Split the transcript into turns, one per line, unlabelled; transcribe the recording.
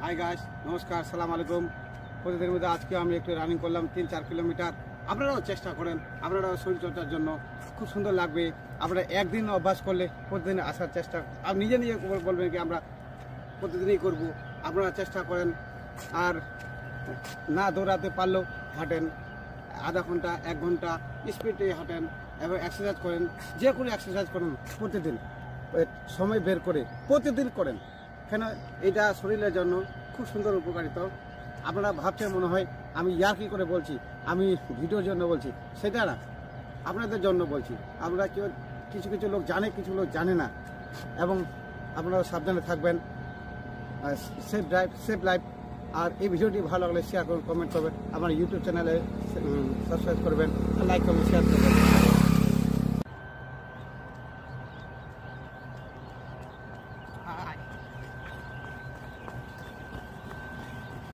Hi guys, নমস্কার, সালাম আলাইকুম। প্রতিদিনের মধ্যে আজকে আমি একটু রানিং করলাম 3-4 কিলোমিটার। আপনারাও চেষ্টা করেন, আপনারাও শরীরচর্চার জন্য খুব সুন্দর লাগবে। আপনারা একদিন অভ্যাস করলে প্রতিদিন আসার চেষ্টা, আপনি নিজে নিজে বলবেন কি আমরা প্রতিদিনই করব। আপনারা চেষ্টা করেন, আর না দৌড়াতে পারলেও হাঁটেন, আধা ঘন্টা 1 ঘন্টা স্পিডে হাঁটেন এবং এক্সারসাইজ করেন। যে কোনো এক্সারসাইজ করেন প্রতিদিন, সময় বের করে প্রতিদিন করেন। কেন এটা শরীরের জন্য খুব সুন্দর উপকারিতা। আপনারা ভাবছেন মনে হয় আমি ইয়ার্কি করে বলছি, আমি ভিডিওর জন্য বলছি, সেটা না, আপনাদের জন্য বলছি। আপনারা কেউ কিছু কিছু লোক জানে, কিছু লোক জানে না, এবং আপনারা সাবধানে থাকবেন। Safe drive, safe life. আর এই ভিডিওটি ভালো লাগলে শেয়ার করুন, কমেন্ট করবেন, আমার ইউটিউব চ্যানেলে সাবস্ক্রাইব করবেন, লাইক করবেন, শেয়ার করবেন।